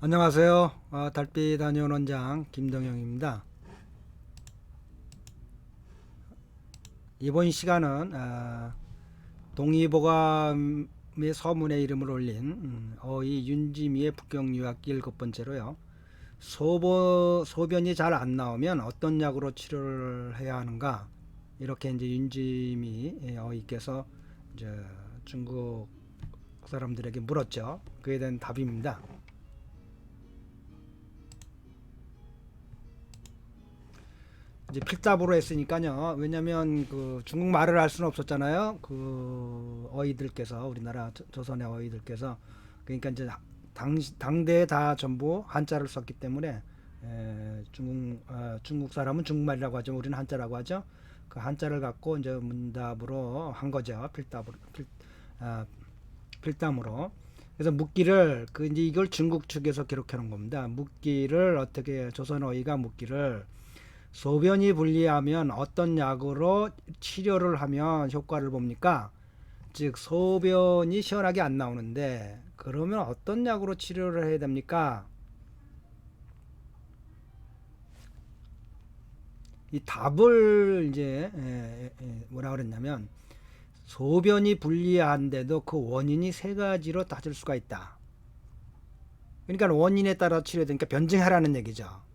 안녕하세요. 달빛 한의원 원장 김동영입니다. 이번 시간은 동의보감의 서문에 이름을 올린 어이 윤지미의 북경유학기 7번째로요. 소변이 잘 안 나오면 어떤 약으로 치료를 해야 하는가, 이렇게 이제 윤지미 어이께서 이제 중국 사람들에게 물었죠. 그에 대한 답입니다. 이제 필답으로 했으니까요. 왜냐면 그 중국말을 할 수는 없었잖아요. 그 어이들께서, 우리나라 조선의 어이들께서, 그러니까 이제 당대에 다 전부 한자를 썼기 때문에 중국 사람은 중국말이라고 하죠. 우리는 한자라고 하죠. 그 한자를 갖고 이제 문답으로 한 거죠. 아, 필담으로. 그래서 묻기를, 그 이제 이걸 중국 측에서 기록해 놓은 겁니다. 묻기를 어떻게, 조선 어이가 묻기를 소변이 불리하면 어떤 약으로 치료를 하면 효과를 봅니까? 즉 소변이 시원하게 안 나오는데 그러면 어떤 약으로 치료를 해야 됩니까? 이 답을 이제 뭐라 그랬냐면, 소변이 불리한데도 그 원인이 세 가지로 따질 수가 있다. 그러니까 원인에 따라 치료되니까 변증하라는 얘기죠.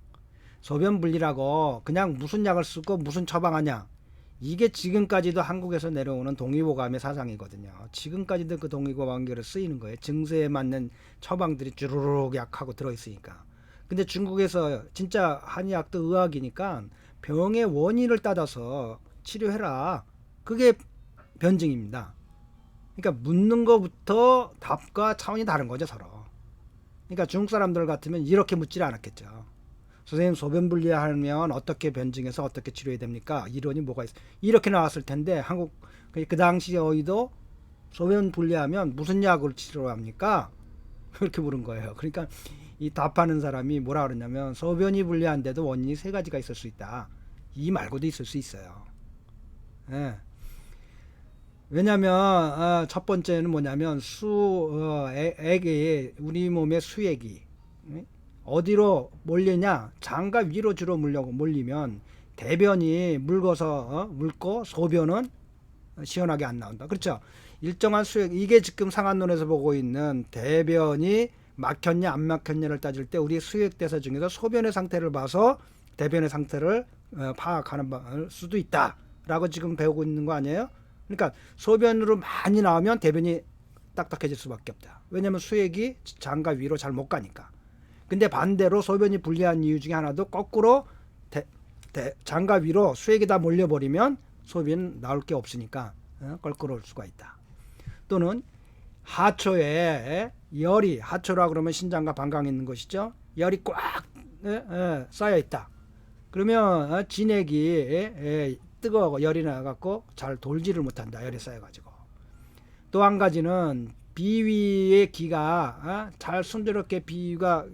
소변 분리라고 그냥 무슨 약을 쓰고 무슨 처방하냐, 이게 지금까지도 한국에서 내려오는 동의보감의 사상이거든요. 지금까지도 그 동의보감계로 쓰이는 거예요. 증세에 맞는 처방들이 주르륵 약하고 들어있으니까. 근데 중국에서 진짜 한의학도 의학이니까 병의 원인을 따져서 치료해라, 그게 변증입니다. 그러니까 묻는 것부터 답과 차원이 다른 거죠, 서로. 그러니까 중국 사람들 같으면 이렇게 묻지를 않았겠죠. 선생님, 소변 분리하면 어떻게 변증해서 어떻게 치료해야 됩니까? 이론이 뭐가 있어? 이렇게 나왔을 텐데 한국 그 당시 어이도 소변 분리하면 무슨 약을 치료합니까? 그렇게 물은 거예요. 그러니까 이 답하는 사람이 뭐라 그러냐면, 소변이 불리한데도 원인이 세 가지가 있을 수 있다. 이 말고도 있을 수 있어요. 예. 왜냐면 첫 번째는 뭐냐면 액이 우리 몸의 수액이 어디로 몰리냐, 장과 위로 주로 몰리면 대변이 묽고 소변은 시원하게 안 나온다. 그렇죠? 일정한 수액, 이게 지금 상한론에서 보고 있는 대변이 막혔냐 안 막혔냐를 따질 때 우리 수액대사 중에서 소변의 상태를 봐서 대변의 상태를 파악하는 수도 있다라고 지금 배우고 있는 거 아니에요? 그러니까 소변으로 많이 나오면 대변이 딱딱해질 수밖에 없다. 왜냐하면 수액이 장과 위로 잘 못 가니까. 근데 반대로 소변이 불리한 이유 중에 하나도 거꾸로 장과 위로 수액이 다 몰려버리면 소변 나올 게 없으니까 껄끄러울 수가 있다. 또는 하초에 열이, 하초라 그러면 신장과 방광이 있는 것이죠. 열이 꽉 쌓여 있다. 그러면 진액이 뜨거워 열이 나갖고 잘 돌지를 못한다. 열이 쌓여가지고. 또 한 가지는 비위의 기가 잘 순조롭게 비위가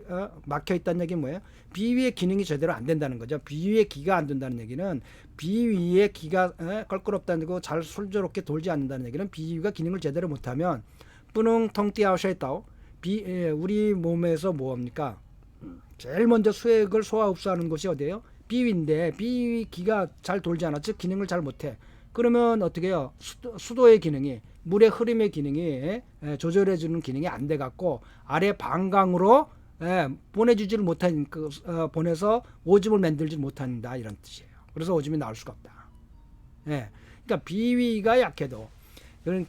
막혀 있다는 얘기는 뭐예요? 비위의 기능이 제대로 안 된다는 거죠. 비위의 기가 안 된다는 얘기는 비위의 기가 껄끄럽다는 거, 잘 순조롭게 돌지 않는다는 얘기는 비위가 기능을 제대로 못하면 뿌능 텅띠아우셔있다오, 우리 몸에서 뭐합니까? 제일 먼저 수액을 소화 흡수하는 곳이 어디예요? 비위인데 비위 기가 잘 돌지 않아, 즉 기능을 잘 못해. 그러면 어떻게 해요? 수도의 기능이, 물의 흐름의 기능이 조절해주는 기능이 안 돼갖고 아래 방광으로 보내주지를 못하니까, 보내서 오줌을 만들지 못한다, 이런 뜻이에요. 그래서 오줌이 나올 수가 없다. 그러니까 비위가 약해도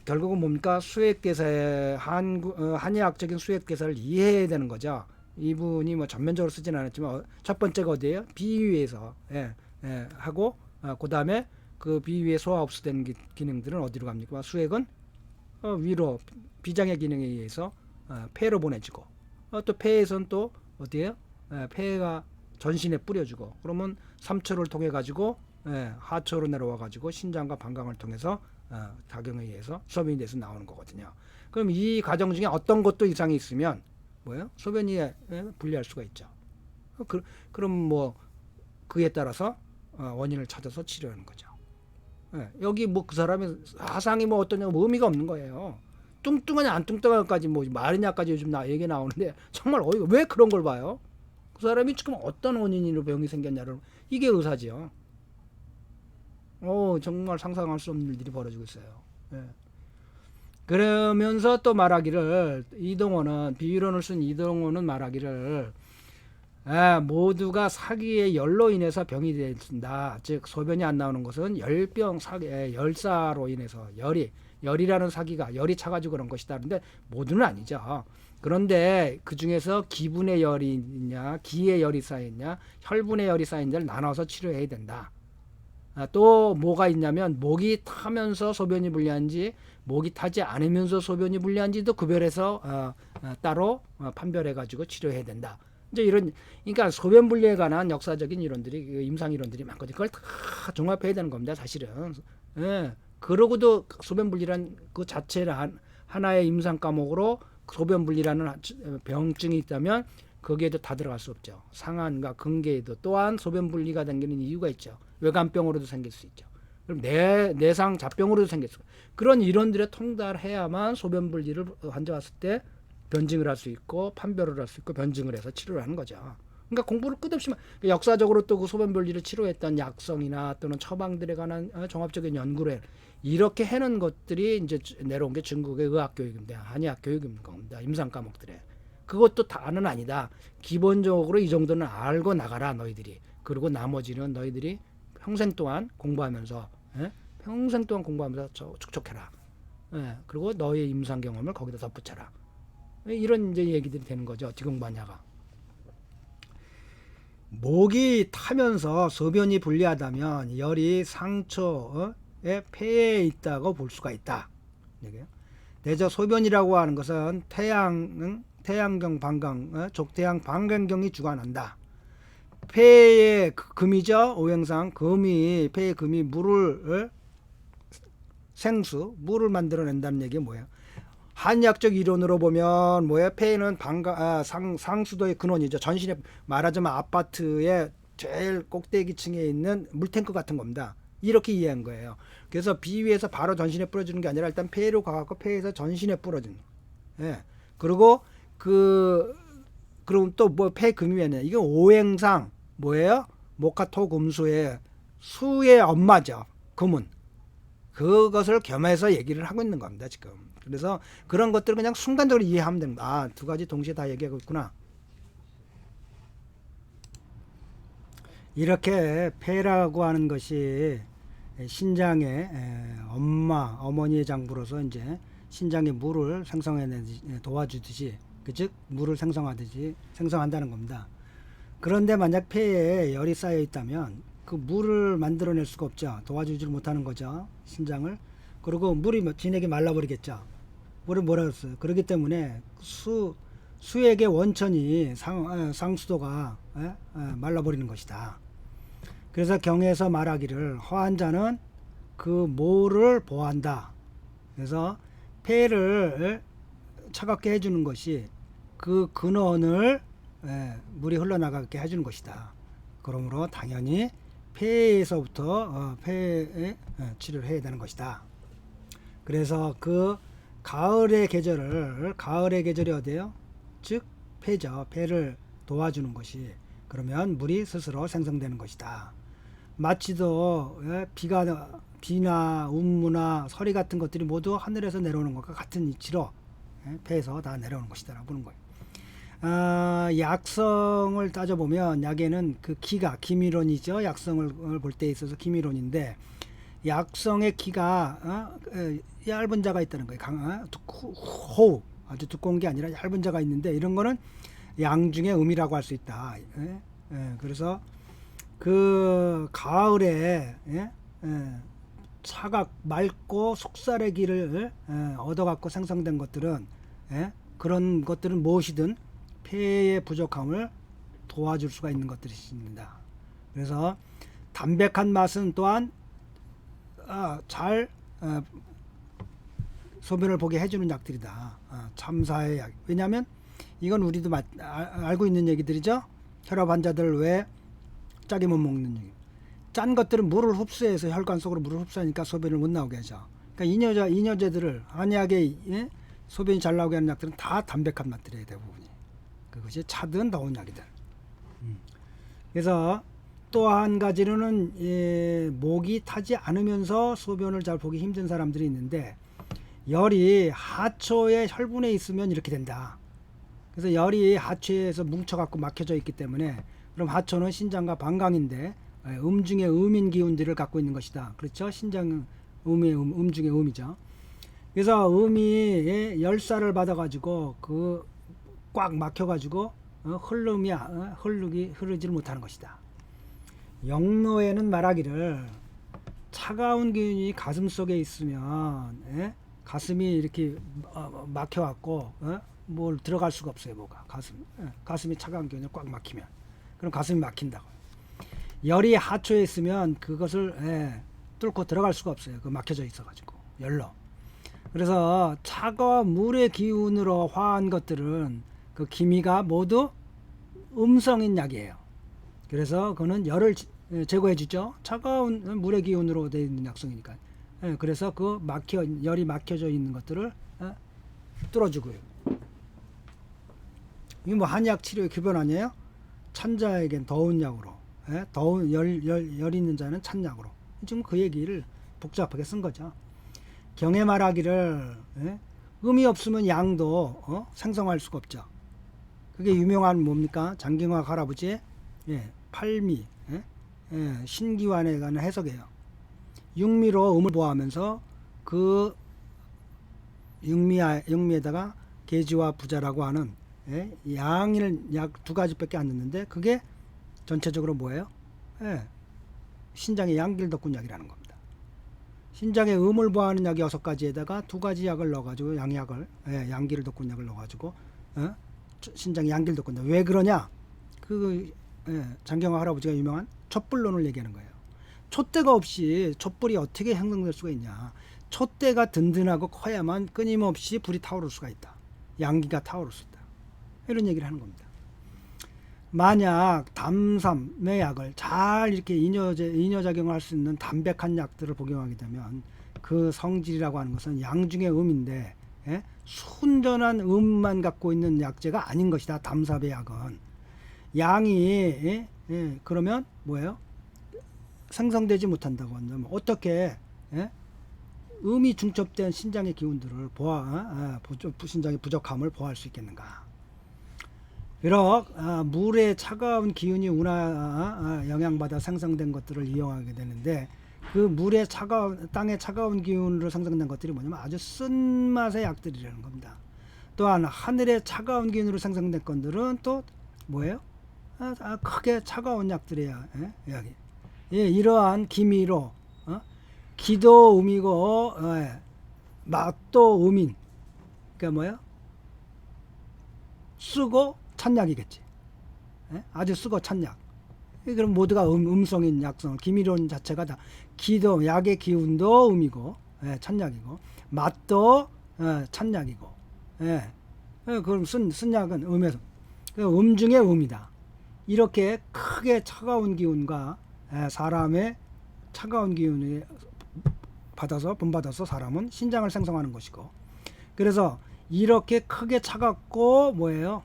결국은 뭡니까? 수액대사의 한의학적인 수액대사를 이해해야 되는 거죠. 이분이 뭐 전면적으로 쓰지는 않았지만 첫 번째가 어디예요? 비위에서 하고, 그 다음에 그 비위에 소화 흡수되는 기능들은 어디로 갑니까? 수액은 위로 비장의 기능에 의해서 폐로 보내지고, 또 폐에선 또 어디에요? 폐가 전신에 뿌려주고, 그러면 삼초를 통해 가지고 하초로 내려와 가지고 신장과 방광을 통해서 작용에 의해서 소변이 돼서 나오는 거거든요. 그럼 이 과정 중에 어떤 것도 이상이 있으면 뭐예요? 소변이 불리할 수가 있죠. 그럼 뭐 그에 따라서 원인을 찾아서 치료하는 거죠. 여기 뭐 그 사람의 사상이 뭐 어떠냐, 뭐 의미가 없는 거예요. 뚱뚱하냐 안 뚱뚱하냐까지 뭐 마르냐까지 요즘 얘기 나오는데 정말 왜 그런 걸 봐요? 그 사람이 지금 어떤 원인으로 병이 생겼냐를 이게 의사지요. 정말 상상할 수 없는 일들이 벌어지고 있어요. 예. 그러면서 또 말하기를 이동호는 비유론을 쓴 이동호는 말하기를 모두가 사기의 열로 인해서 병이 된다. 즉 소변이 안 나오는 것은 열사로 인해서 열이라는 사기가 열이 차가지고 그런 것이다. 그런데 모두는 아니죠. 그런데 그 중에서 기분의 열이 있냐, 기의 열이 쌓였냐, 혈분의 열이 쌓였냐를 나눠서 치료해야 된다. 또 뭐가 있냐면 목이 타면서 소변이 불리한지 목이 타지 않으면서 소변이 불리한지도 구별해서 따로 판별해 가지고 치료해야 된다. 이제 그러니까 소변 분리에 관한 역사적인 이론들이 임상 이론들이 많거든요. 그걸 다 종합해야 되는 겁니다, 사실은. 예. 그러고도 소변 분리란 그 자체를 하나의 임상 과목으로 소변 분리라는 병증이 있다면 거기에도 다 들어갈 수 없죠. 상한과 근계에도 또한 소변 분리가 생기는 이유가 있죠. 외관병으로도 생길 수 있죠. 그럼 내상 잡병으로도 생길 수 있고 그런 이론들에 통달해야만 소변 분리를 환자 왔을 때 변증을 할 수 있고 판별을 할 수 있고 변증을 해서 치료를 하는 거죠. 그러니까 공부를 끝없이 역사적으로 또 그 소변 분리를 치료했던 약성이나 또는 처방들에 관한 종합적인 연구를 이렇게 해놓은 것들이 이제 내려온 게 중국의 의학 교육입니다. 한의학 교육인 겁니다. 임상 과목들에. 그것도 다는 아니다. 기본적으로 이 정도는 알고 나가라 너희들이. 그리고 나머지는 너희들이 평생 동안 공부하면서 평생 동안 공부하면서 축적해라. 그리고 너의 임상 경험을 거기다 덧붙여라. 이런 이제 얘기들이 되는 거죠. 어떻게 공부하냐가. 목이 타면서 소변이 불리하다면 열이 상처의 폐에 있다고 볼 수가 있다. 대저 소변이라고 하는 것은 태양경 방광, 족태양 방광경이 주관한다. 폐의 금이죠. 오행상 폐의 금이 물을 물을 만들어낸다는 얘기 뭐예요? 한의학적 이론으로 보면 뭐예요? 폐는 상수도의 근원이죠. 전신에 말하자면 아파트의 제일 꼭대기층에 있는 물탱크 같은 겁니다. 이렇게 이해한 거예요. 그래서 비위에서 바로 전신에 뿌려주는 게 아니라 일단 폐로 가갖고 폐에서 전신에 뿌려주는. 예. 그리고 그럼 또 뭐 폐금이면 이게 오행상 뭐예요? 목화토금수의 수의 엄마죠. 금은. 그것을 겸해서 얘기를 하고 있는 겁니다, 지금. 그래서 그런 것들을 그냥 순간적으로 이해하면 됩니다. 두 가지 동시에 다 얘기하고 있구나. 이렇게 폐라고 하는 것이 신장의 어머니의 장부로서 이제 신장에 물을 생성해내지 도와주듯이 즉 물을 생성한다는 겁니다. 그런데 만약 폐에 열이 쌓여 있다면 그 물을 만들어낼 수가 없죠. 도와주지 못하는 거죠. 신장을. 그리고 물이 진하게 말라버리겠죠. 물을 몰아줬어요. 그렇기 때문에 수액의 원천이 상수도가 말라버리는 것이다. 그래서 경에서 말하기를 허한자는 그 모를 보한다. 그래서 폐를 차갑게 해주는 것이 그 근원을 물이 흘러나가게 해주는 것이다. 그러므로 당연히 폐에서부터 폐에 치료를 해야 되는 것이다. 그래서 그 가을의 계절이 어디예요? 즉 폐죠. 폐를 도와주는 것이 그러면 물이 스스로 생성되는 것이다. 마치도 비나 운무나 서리 같은 것들이 모두 하늘에서 내려오는 것과 같은 이치로 폐에서 다 내려오는 것이다라고 보는 거예요. 약성을 따져보면 약에는 그 기미론이죠. 약성을 볼 때 있어서 기미론인데 약성의 기가 얇은 자가 있다는 거예요. 호흡 아주 두꺼운 게 아니라 얇은 자가 있는데 이런 거는 양 중에 음이라고 할 수 있다. 그래서 그 가을에 차갑 맑고 속살의 기를 얻어갖고 생성된 것들은 그런 것들은 무엇이든 폐의 부족함을 도와줄 수가 있는 것들입니다. 그래서 담백한 맛은 또한 잘 소변을 보게 해주는 약들이다. 참사의 약. 왜냐하면 이건 우리도 알고 있는 얘기들이죠. 혈압 환자들 왜 짜게 못 먹는 얘기. 짠 것들은 물을 흡수해서 혈관 속으로 물을 흡수하니까 소변을 못 나오게 하죠. 그러니까 이뇨제들을 한약의 소변이 잘 나오게 하는 약들은 다 담백한 맛들이에요, 대부분이. 그것이 차든 더운 약이든. 그래서 또 한 가지로는 목이 타지 않으면서 소변을 잘 보기 힘든 사람들이 있는데, 열이 하초의 혈분에 있으면 이렇게 된다. 그래서 열이 하초에서 뭉쳐갖고 막혀져 있기 때문에, 그럼 하초는 신장과 방광인데 중의 음인 기운들을 갖고 있는 것이다. 그렇죠? 신장 중의 음이죠. 그래서 음이 열사를 받아가지고 그 꽉 막혀가지고 흐르지를 못하는 것이다. 영로에는 말하기를 차가운 기운이 가슴 속에 있으면 가슴이 이렇게 막혀갖고 뭘 들어갈 수가 없어요. 뭐가 가슴이 차가운 기운이 꽉 막히면 그럼 가슴이 막힌다고. 열이 하초에 있으면 그것을 뚫고 들어갈 수가 없어요. 그 막혀져 있어가지고 열로. 그래서 차가운 물의 기운으로 화한 것들은 그 기미가 모두 음성인 약이에요. 그래서 그거는 열을 제거해 주죠. 차가운 물의 기운으로 되어 있는 약성이니까. 그래서 그 열이 막혀져 있는 것들을 뚫어주고요. 이게 뭐 한약 치료의 기본 아니에요? 찬자에겐 더운 약으로, 더운 열 있는 자는 찬약으로. 지금 그 얘기를 복잡하게 쓴 거죠. 경에 말하기를 음이 없으면 양도 생성할 수가 없죠. 그게 유명한 뭡니까? 장경학 할아버지의 팔미, 신기환에 관한 해석이에요. 육미로 음을 보호하면서 그 육미에다가 계지와 부자라고 하는 양을 약 두 가지밖에 안 넣는데 그게 전체적으로 뭐예요? 신장의 양길덕분약이라는 겁니다. 신장의 음을 보호하는 약 6가지에다가 2가지 약을 넣어가지고 양기를 덕분약을 넣어가지고 신장의 양기를 덕분약. 왜 그러냐? 장경화 할아버지가 유명한 촛불론을 얘기하는 거예요. 촛대가 없이 촛불이 어떻게 형성될 수가 있냐? 촛대가 든든하고 커야만 끊임없이 불이 타오를 수가 있다. 양기가 타오를 수 있다. 이런 얘기를 하는 겁니다. 만약 담삼의 약을 잘 이렇게 이뇨작용을 할 수 있는 담백한 약들을 복용하게 되면 그 성질이라고 하는 것은 양 중의 음인데 순전한 음만 갖고 있는 약재가 아닌 것이다. 담삼의 약은 양이 그러면 뭐예요? 생성되지 못한다고 한다면 어떻게 음이 중첩된 신장의 기운들을 신장의 부족함을 보호할 수 있겠는가? 비록 물의 차가운 기운이 영향받아 생성된 것들을 이용하게 되는데 그 물의 땅의 차가운 기운으로 생성된 것들이 뭐냐면 아주 쓴맛의 약들이라는 겁니다. 또한 하늘의 차가운 기운으로 생성된 것들은 또 뭐예요? 크게 차가운 약들이야. 여기. 이러한 기미로 기도 음이고 맛도 음인. 그러니까 뭐예요? 쓰고 찬약이겠지. 아주 쓰고 찬약. 그럼 모두가 음성인 약성을 기미론 자체가 다 기도 약의 기운도 음이고 찬약이고 맛도 찬약이고. 그럼 쓴 약은 음에서 중의 음이다. 이렇게 크게 차가운 기운과 사람의 차가운 기운을 본받아서 사람은 신장을 생성하는 것이고, 그래서 이렇게 크게 차갑고 뭐예요?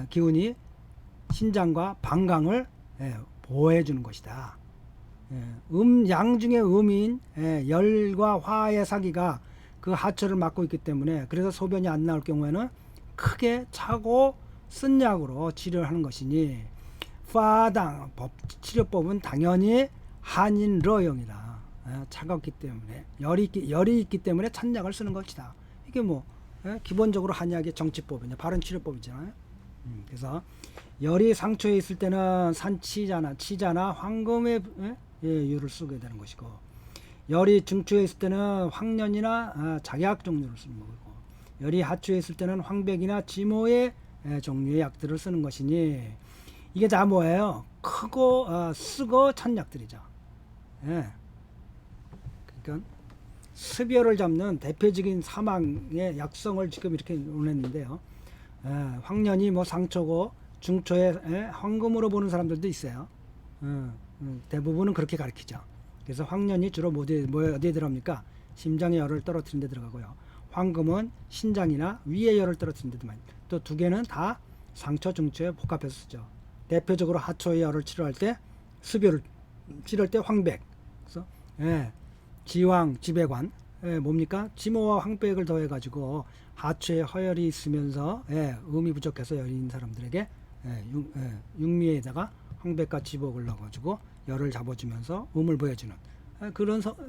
기운이 신장과 방광을 보호해 주는 것이다. 양 중의 음인 열과 화의 사기가 그 하초를 막고 있기 때문에 그래서 소변이 안 나올 경우에는 크게 차고 쓴 약으로 치료를 하는 것이니 치료법은 당연히 한인러용이다. 차갑기 때문에 열이 있기 때문에 찬약을 쓰는 것이다. 이게 뭐 기본적으로 한약의 정치법이냐 바른 치료법이잖아요. 그래서 열이 상초에 있을 때는 치자나 황금의 유를 쓰게 되는 것이고, 열이 중초에 있을 때는 황련이나 작약 종류를 쓰는 거고, 열이 하초에 있을 때는 황백이나 지모의 종류의 약들을 쓰는 것이니 이게 다 뭐예요? 크고 쓰고 찬 약들이죠. 그러니까 습열을 잡는 대표적인 사망의 약성을 지금 이렇게 논했는데요. 황련이 뭐 상초고 중초에 황금으로 보는 사람들도 있어요. 대부분은 그렇게 가르치죠. 그래서 황련이 주로 어디에 들어갑니까? 심장의 열을 떨어뜨리는 데 들어가고요. 황금은 신장이나 위의 열을 떨어뜨린 데도 많이. 또 두 개는 다 상처 중처에 복합해서 쓰죠. 대표적으로 하초의 열을 치료할 때 수비를 치료할 때 황백. 그래서 예, 지황, 지배관. 예, 뭡니까? 지모와 황백을 더해 가지고 하초에 허열이 있으면서 예, 음이 부족해서 열이 있는 사람들에게 육미에다가 황백과 지복을 넣어 가지고 열을 잡아주면서 음을 보여주는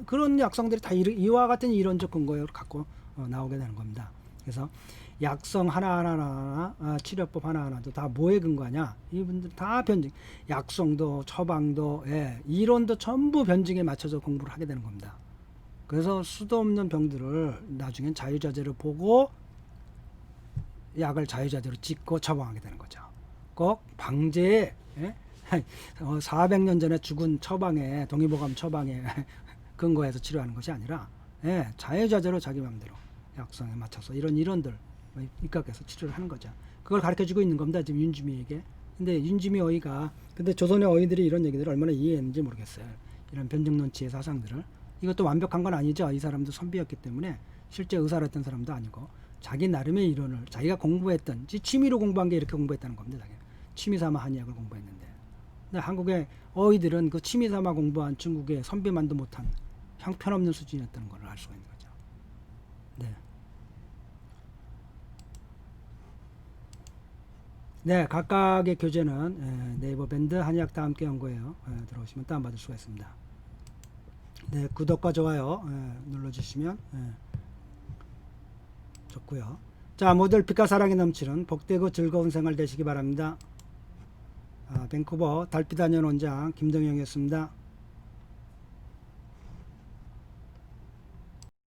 그런 약성들이 다 이와 같은 이론적 근거를 갖고 나오게 되는 겁니다. 그래서 약성 하나하나 치료법 하나하나도 다 뭐에 근거하냐? 이분들 다 변증, 약성도 처방도 이론도 전부 변증에 맞춰서 공부를 하게 되는 겁니다. 그래서 수도 없는 병들을 나중엔 자유자재로 보고 약을 자유자재로 짓고 처방하게 되는 거죠. 꼭 방제에 400년 전에 죽은 처방에 동의보감 처방에 근거해서 치료하는 것이 아니라 자유자재로 자기 마음대로 약성에 맞춰서 이런 이론들 입각해서 치료를 하는 거죠. 그걸 가르쳐주고 있는 겁니다. 지금 윤주미에게. 근데 윤주미 어이가 근데 조선의 어이들이 이런 얘기들을 얼마나 이해했는지 모르겠어요. 이런 변증론치의 사상들을. 이것도 완벽한 건 아니죠. 이 사람도 선비였기 때문에 실제 의사를 했던 사람도 아니고 자기 나름의 이론을 자기가 공부했던 취미로 공부한 게 이렇게 공부했다는 겁니다. 취미삼아 한의학을 공부했는데 근데 한국의 어이들은 그 취미삼아 공부한 중국의 선비만도 못한 형편없는 수준이었다는 걸 알 수가 있는 거죠. 네. 네, 각각의 교재는 네이버 밴드 한의학 다 함께 연구해요. 들어오시면 다운받을 수가 있습니다. 네, 구독과 좋아요 눌러주시면 좋고요. 자, 모두 빛과 사랑이 넘치는 복되고 즐거운 생활 되시기 바랍니다. 밴쿠버 달빛 한의원 원장 김동영이었습니다.